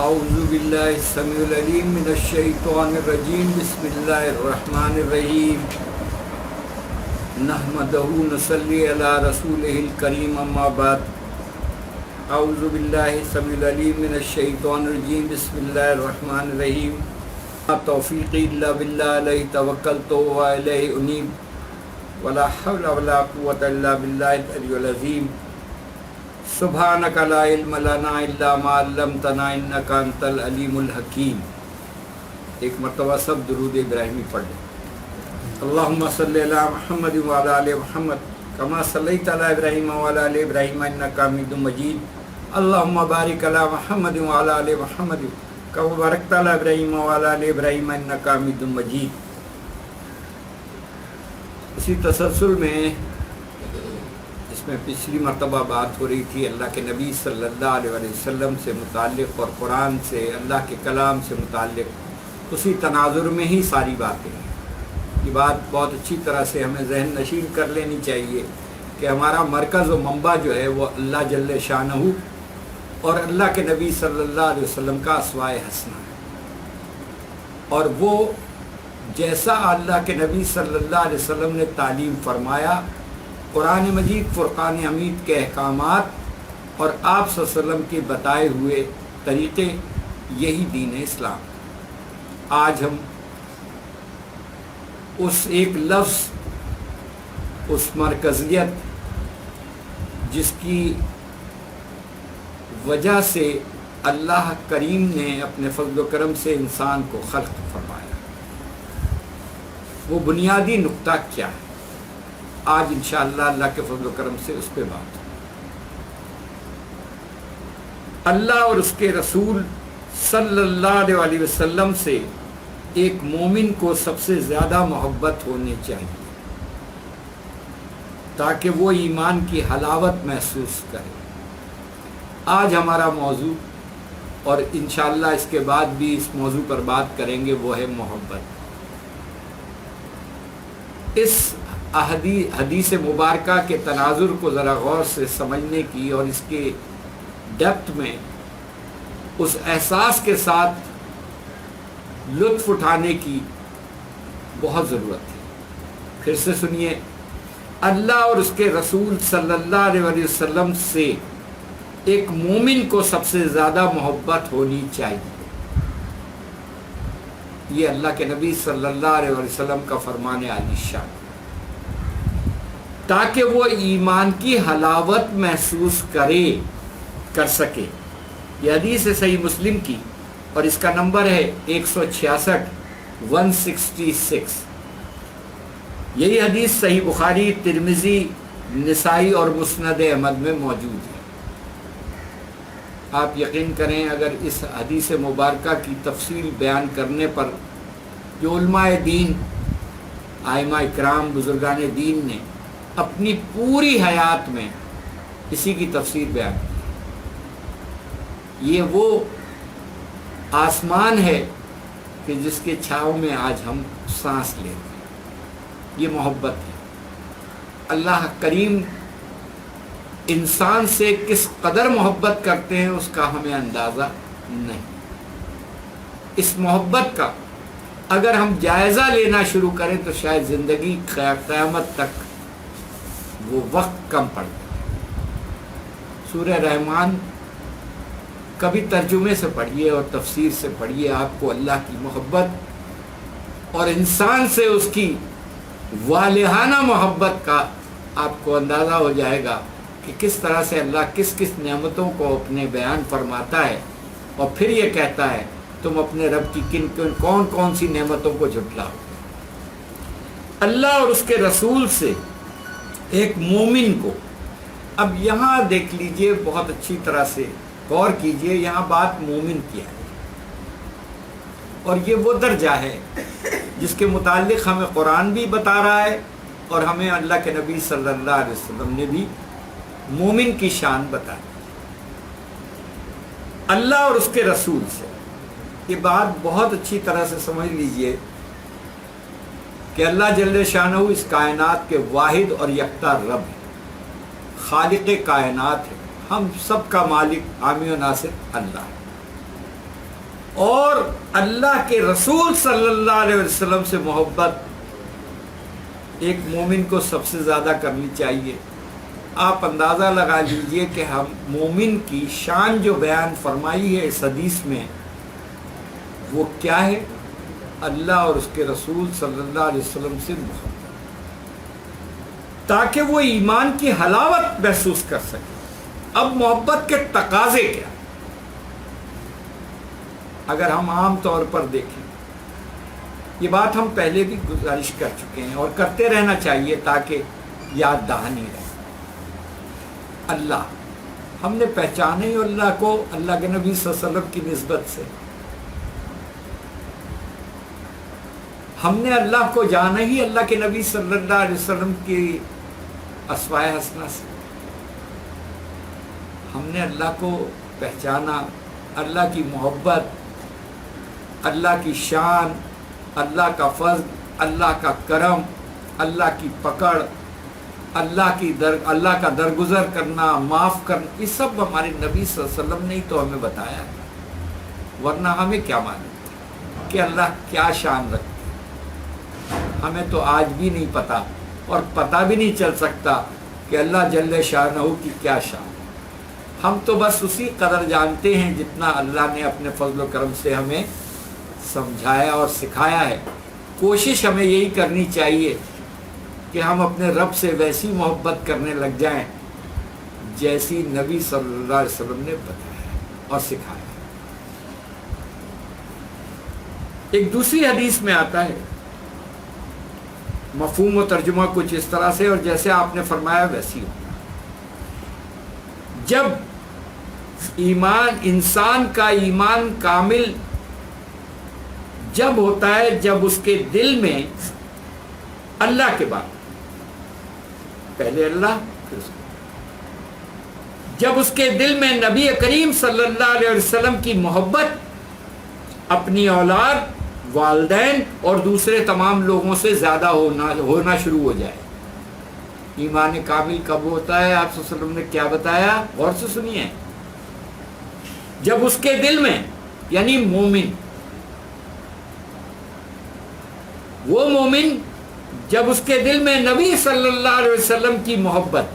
اعوذ باللہ السمیع العلیم من الشیطان الرجیم بسم اللہ الرحمن الرحیم نحمدہ نصلی علی رسولہ الکریم اما بعد اعوذ باللہ السمیع العلیم من الشیطان الرجیم بسم اللہ الرحمن الرحیم لا توفیق الا باللہ علیہ توکلت والیہ انیب ولا حول ولا قوة الا باللہ العلی العظیم سبحانک لا علم لنا الا ما علمتنا انک انت العلیم الحکیم۔ ایک مرتبہ سب درود ابراہیمی پڑھ لیں۔ اللہم صلی علی محمد وعلی آل محمد کما صلیت علی ابراہیم وعلی آل ابراہیم انک حمید مجید۔ اللہم بارک علی محمد وعلی آل محمد کما بارکت علی ابراہیم وعلی آل ابراہیم انک حمید مجید۔ اسی تسلسل میں اس میں پچھلی مرتبہ بات ہو رہی تھی اللہ کے نبی صلی اللہ علیہ وسلم سے متعلق اور قرآن سے اللہ کے کلام سے متعلق، اسی تناظر میں ہی ساری باتیں ہیں۔ یہ بات بہت اچھی طرح سے ہمیں ذہن نشین کر لینی چاہیے کہ ہمارا مرکز و منبع جو ہے وہ اللہ جل شانہ اور اللہ کے نبی صلی اللہ علیہ وسلم کا اسوائے حسنہ ہے، اور وہ جیسا اللہ کے نبی صلی اللہ علیہ وسلم نے تعلیم فرمایا، قرآن مجید فرقان حمید کے احکامات اور آپ صلی اللہ علیہ وسلم کے بتائے ہوئے طریقے، یہی دین اسلام۔ آج ہم اس ایک لفظ، اس مرکزیت جس کی وجہ سے اللہ کریم نے اپنے فضل و کرم سے انسان کو خلق فرمایا، وہ بنیادی نقطہ کیا ہے؟ آج انشاءاللہ اللہ کے فضل و کرم سے اس پہ بات ہے۔ اللہ اور اس کے رسول صلی اللہ علیہ وسلم سے ایک مومن کو سب سے زیادہ محبت ہونی چاہیے تاکہ وہ ایمان کی حلاوت محسوس کرے۔ آج ہمارا موضوع، اور انشاءاللہ اس کے بعد بھی اس موضوع پر بات کریں گے، وہ ہے محبت۔ اس حدیث مبارکہ کے تناظر کو ذرا غور سے سمجھنے کی اور اس کے ڈیپتھ میں اس احساس کے ساتھ لطف اٹھانے کی بہت ضرورت ہے۔ پھر سے سنیے، اللہ اور اس کے رسول صلی اللہ علیہ وسلم سے ایک مومن کو سب سے زیادہ محبت ہونی چاہیے۔ یہ اللہ کے نبی صلی اللہ علیہ وسلم کا فرمان عالی شان، تاکہ وہ ایمان کی حلاوت محسوس کر سکے۔ یہ حدیث ہے صحیح مسلم کی، اور اس کا نمبر ہے 166 166۔ یہی حدیث صحیح بخاری، ترمذی، نسائی اور مسند احمد میں موجود ہے۔ آپ یقین کریں، اگر اس حدیث مبارکہ کی تفصیل بیان کرنے پر جو علماء دین، ائمہ اکرام، بزرگان دین نے اپنی پوری حیات میں اسی کی تفسیر بیان کی، یہ وہ آسمان ہے کہ جس کے چھاؤں میں آج ہم سانس لیتے ہیں۔ یہ محبت ہے۔ اللہ کریم انسان سے کس قدر محبت کرتے ہیں اس کا ہمیں اندازہ نہیں۔ اس محبت کا اگر ہم جائزہ لینا شروع کریں تو شاید زندگی قیامت تک وہ وقت کم پڑ جائے۔ سورہ رحمان کبھی ترجمے سے پڑھیے اور تفسیر سے پڑھیے، آپ کو اللہ کی محبت اور انسان سے اس کی والہانہ محبت کا آپ کو اندازہ ہو جائے گا کہ کس طرح سے اللہ کس کس نعمتوں کو اپنے بیان فرماتا ہے، اور پھر یہ کہتا ہے تم اپنے رب کی کون کون سی نعمتوں کو جھٹلاؤ۔ اللہ اور اس کے رسول سے ایک مومن کو، اب یہاں دیکھ لیجئے، بہت اچھی طرح سے غور کیجئے، یہاں بات مومن کی ہے، اور یہ وہ درجہ ہے جس کے متعلق ہمیں قرآن بھی بتا رہا ہے، اور ہمیں اللہ کے نبی صلی اللہ علیہ وسلم نے بھی مومن کی شان بتائی۔ اللہ اور اس کے رسول سے یہ بات بہت اچھی طرح سے سمجھ لیجئے کہ اللہ جل شانہ اس کائنات کے واحد اور یکتا رب ہے، خالق کائنات ہے، ہم سب کا مالک، حامی و ناصر اللہ ہے۔ اور اللہ کے رسول صلی اللہ علیہ وسلم سے محبت ایک مومن کو سب سے زیادہ کرنی چاہیے. آپ اندازہ لگا لیجئے کہ ہم مومن کی شان جو بیان فرمائی ہے اس حدیث میں وہ کیا ہے؟ اللہ اور اس کے رسول صلی اللہ علیہ وسلم سے محبت، تاکہ وہ ایمان کی حلاوت محسوس کر سکے. اب محبت کے تقاضے کیا؟ اگر ہم عام طور پر دیکھیں، یہ بات ہم پہلے بھی گزارش کر چکے ہیں اور کرتے رہنا چاہیے تاکہ یاد دہانی رہے. اللہ ہم نے پہچانے ہی اللہ کو اللہ کے نبی صلی اللہ علیہ وسلم کی نسبت سے. ہم نے اللہ کو جانا ہی اللہ کے نبی صلی اللہ علیہ وسلم کی اسماء حسنہ سے. ہم نے اللہ کو پہچانا، اللہ کی محبت، اللہ کی شان، اللہ کا فضل، اللہ کا کرم، اللہ کی پکڑ، اللہ کا درگزر کرنا، معاف کرنا، یہ سب ہمارے نبی صلی اللہ علیہ وسلم نے ہی تو ہمیں بتایا ہے. ورنہ ہمیں کیا معلوم کہ اللہ کیا شان رکھتے؟ ہمیں تو آج بھی نہیں پتا اور پتہ بھی نہیں چل سکتا کہ اللہ جل شانہ کی کیا شان. ہم تو بس اسی قدر جانتے ہیں جتنا اللہ نے اپنے فضل و کرم سے ہمیں سمجھایا اور سکھایا ہے. کوشش ہمیں یہی کرنی چاہیے کہ ہم اپنے رب سے ویسی محبت کرنے لگ جائیں جیسی نبی صلی اللہ علیہ وسلم نے بتایا اور سکھایا. ایک دوسری حدیث میں آتا ہے، مفہوم و ترجمہ کچھ اس طرح سے، اور جیسے آپ نے فرمایا ویسی ہو. جب انسان کا ایمان کامل جب ہوتا ہے جب اس کے دل میں اللہ کے بعد پہلے اللہ پھر اس کے، جب اس کے دل میں نبی کریم صلی اللہ علیہ وسلم کی محبت اپنی اولاد، والدین اور دوسرے تمام لوگوں سے زیادہ ہونا شروع ہو جائے. ایمان کامل کب ہوتا ہے؟ آپ صلی اللہ علیہ وسلم نے کیا بتایا؟ غور سے سنیے. جب اس کے دل میں، یعنی مومن، وہ مومن جب اس کے دل میں نبی صلی اللہ علیہ وسلم کی محبت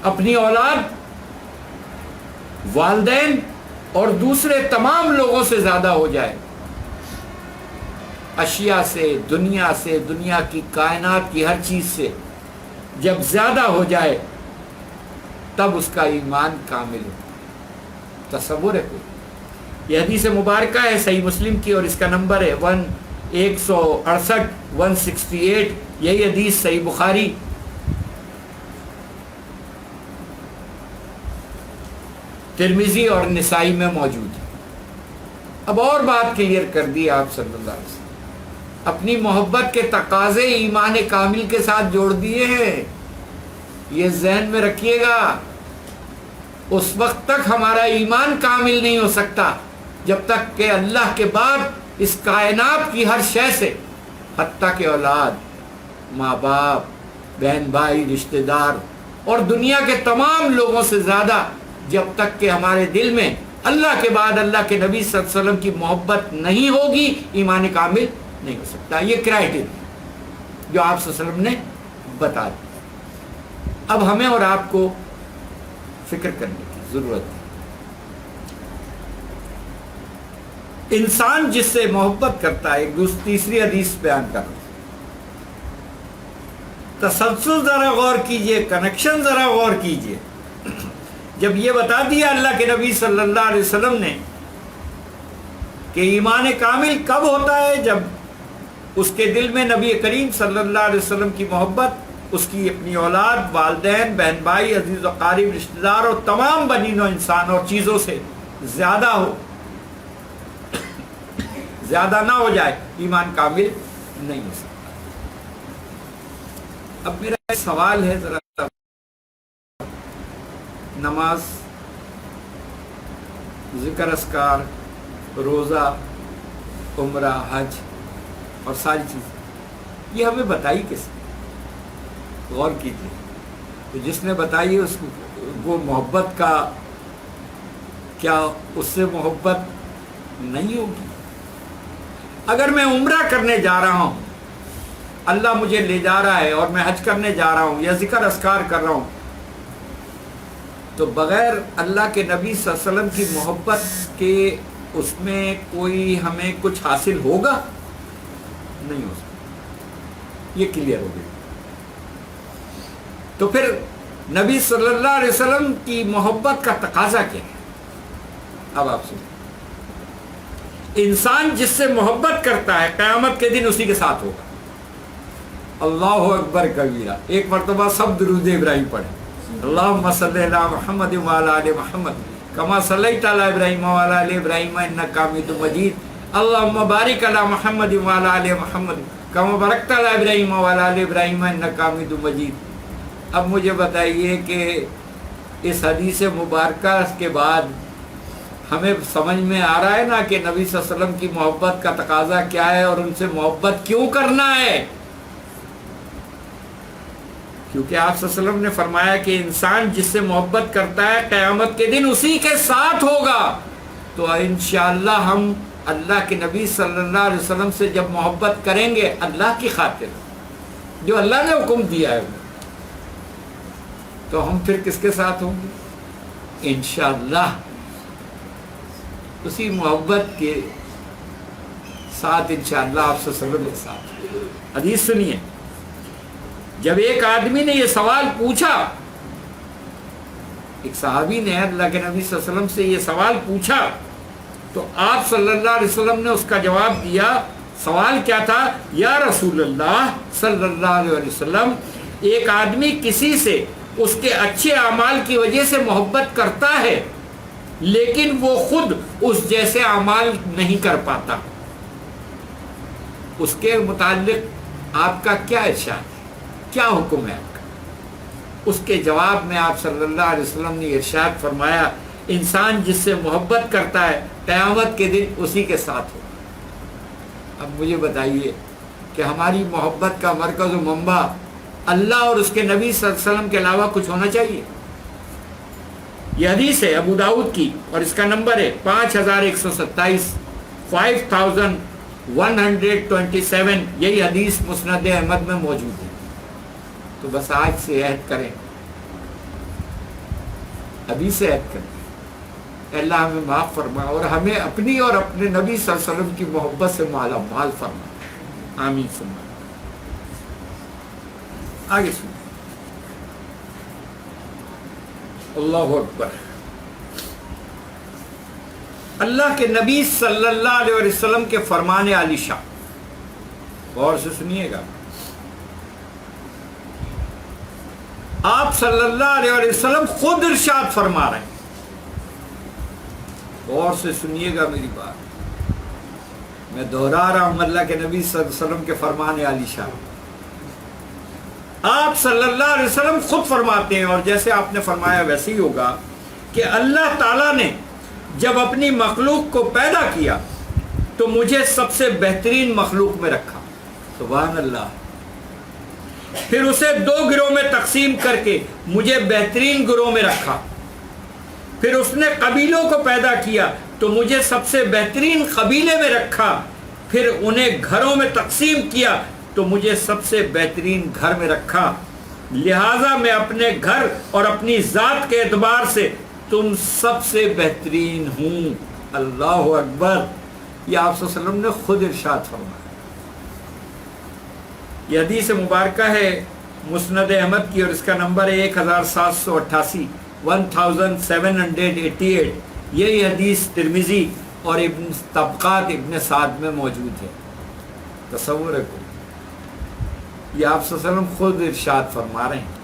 اپنی اولاد، والدین اور دوسرے تمام لوگوں سے زیادہ ہو جائے، اشیاء سے، دنیا کی کائنات کی ہر چیز سے جب زیادہ ہو جائے، تب اس کا ایمان کامل ہو. تصور ہے کوئی؟ یہ حدیث مبارکہ ہے صحیح مسلم کی، اور اس کا نمبر ہے 168. یہی حدیث صحیح بخاری، ترمذی اور نسائی میں موجود ہے. اب اور بات کلیئر کر دی آپ صلی اللہ علیہ وسلم، اپنی محبت کے تقاضے ایمان کامل کے ساتھ جوڑ دیے ہیں. یہ ذہن میں رکھیے گا، اس وقت تک ہمارا ایمان کامل نہیں ہو سکتا جب تک کہ اللہ کے بعد اس کائنات کی ہر شے سے، حتیٰ کہ اولاد، ماں باپ، بہن بھائی، رشتہ دار اور دنیا کے تمام لوگوں سے زیادہ جب تک کہ ہمارے دل میں اللہ کے بعد اللہ کے نبی صلی اللہ علیہ وسلم کی محبت نہیں ہوگی، ایمان کامل نہیں ہو سکتا. یہ کرائٹیریا جو آپ صلی اللہ علیہ وسلم نے بتا دیا. اب ہمیں اور آپ کو فکر کرنے کی ضرورت ہے. انسان جس سے محبت کرتا ہے، ایک تیسری حدیث بیان کر رہا ہوں، تسلسل ذرا غور کیجئے، کنیکشن ذرا غور کیجئے. جب یہ بتا دیا اللہ کے نبی صلی اللہ علیہ وسلم نے کہ ایمان کامل کب ہوتا ہے، جب اس کے دل میں نبی کریم صلی اللہ علیہ وسلم کی محبت اس کی اپنی اولاد، والدین، بہن بھائی، عزیز و قریب، رشتہ دار اور تمام بنی نوع انسان اور چیزوں سے زیادہ ہو، زیادہ نہ ہو جائے، ایمان کامل نہیں ہو سکتا. اب میرا سوال ہے، ذرا نماز، ذکر اذکار، روزہ، عمرہ، حج اور ساری چیزیں یہ ہمیں بتائی کس نے؟ غور کیجیے. تو جس نے بتائی اس کو وہ محبت کا کیا، اس سے محبت نہیں ہوگی۔ اگر میں عمرہ کرنے جا رہا ہوں، اللہ مجھے لے جا رہا ہے اور میں حج کرنے جا رہا ہوں یا ذکر اذکار کر رہا ہوں، تو بغیر اللہ کے نبی صلی اللہ علیہ وسلم کی محبت کے اس میں کوئی ہمیں کچھ حاصل ہوگا؟ نہیں ہو سکتا۔ یہ کلیئر ہو گئی۔ تو پھر نبی صلی اللہ علیہ وسلم کی محبت کا تقاضا کیا ہے؟ اب آپ سنیں، انسان جس سے محبت کرتا ہے قیامت کے دن اسی کے ساتھ ہوگا۔ اللہ اکبر کبیرہ، ایک مرتبہ سب درود ابراہیم پڑھیں۔ اللہم صلی علی محمد وعلی آل محمد کما صلیت علی ابراہیم وعلی آل ابراہیم انک حمید مجید، اللہم بارک علی محمد وعلی آل محمد کما بارکت علی ابراہیم وعلی آل ابراہیم انک حمید مجید۔ اب مجھے بتائیے کہ اس حدیث مبارکہ کے بعد ہمیں سمجھ میں آ رہا ہے نا کہ نبی صلی اللہ علیہ وسلم کی محبت کا تقاضا کیا ہے اور ان سے محبت کیوں کرنا ہے؟ کیونکہ آپ صلی اللہ علیہ وسلم نے فرمایا کہ انسان جس سے محبت کرتا ہے قیامت کے دن اسی کے ساتھ ہوگا۔ تو انشاءاللہ ہم اللہ کے نبی صلی اللہ علیہ وسلم سے جب محبت کریں گے اللہ کی خاطر، جو اللہ نے حکم دیا ہے، تو ہم پھر کس کے ساتھ ہوں گے؟ انشاءاللہ اسی محبت کے ساتھ انشاءاللہ آپ صلی اللہ علیہ وسلم کے ساتھ۔ حدیث سنیے، جب ایک آدمی نے یہ سوال پوچھا، ایک صحابی نے اللہ کے نبی صلی اللہ علیہ وسلم سے یہ سوال پوچھا، تو آپ صلی اللہ علیہ وسلم نے اس کا جواب دیا۔ سوال کیا تھا؟ یا رسول اللہ صلی اللہ علیہ وسلم، ایک آدمی کسی سے اس کے اچھے اعمال کی وجہ سے محبت کرتا ہے لیکن وہ خود اس جیسے اعمال نہیں کر پاتا، اس کے متعلق آپ کا کیا ارشاد ہے، کیا حکم ہے آپ کا؟ اس کے جواب میں آپ صلی اللہ علیہ وسلم نے ارشاد فرمایا، انسان جس سے محبت کرتا ہے قیامت کے دن اسی کے ساتھ ہو۔ اب مجھے بتائیے کہ ہماری محبت کا مرکز و منبع اللہ اور اس کے نبی صلی اللہ علیہ وسلم کے علاوہ کچھ ہونا چاہیے؟ یہ حدیث ہے ابو داؤد کی اور اس کا نمبر ہے 5127، 5127۔ یہی حدیث مسند احمد میں موجود ہے۔ تو بس آج سے عہد کریں، ابھی سے عہد کریں، اللہ ہمیں معاف فرما اور ہمیں اپنی اور اپنے نبی صلی اللہ علیہ وسلم کی محبت سے مالا مال فرما، آمین ثم آمین۔ آگے سنیں، اللہ اکبر۔ اللہ کے نبی صلی اللہ علیہ وسلم کے فرمان عالی شان، غور سے سنیے گا، آپ صلی اللہ علیہ وسلم خود ارشاد فرما رہے ہیں، غور سے سنیے گا میری بات، میں دہرا رہا ہوں اللہ کے نبی صلی اللہ علیہ وسلم کے فرمان عالی شان۔ آپ صلی اللہ علیہ وسلم خود فرماتے ہیں، اور جیسے آپ نے فرمایا ویسے ہی ہوگا، کہ اللہ تعالیٰ نے جب اپنی مخلوق کو پیدا کیا تو مجھے سب سے بہترین مخلوق میں رکھا، سبحان اللہ۔ پھر اسے 2 گروہ میں تقسیم کر کے مجھے بہترین گروہ میں رکھا۔ پھر اس نے قبیلوں کو پیدا کیا تو مجھے سب سے بہترین قبیلے میں رکھا۔ پھر انہیں گھروں میں تقسیم کیا تو مجھے سب سے بہترین گھر میں رکھا۔ لہٰذا میں اپنے گھر اور اپنی ذات کے اعتبار سے تم سب سے بہترین ہوں۔ اللہ اکبر، یہ آپ صلی اللہ علیہ وسلم نے خود ارشاد فرمایا۔ یہ حدیث مبارکہ ہے مسند احمد کی اور اس کا نمبر ہے 1788، 1788۔ یہی حدیث ترمذی اور ابن طبقات ابن سعد میں موجود ہے۔ تصور ہے، یہ آپ صلی اللہ علیہ وسلم خود ارشاد فرما رہے ہیں۔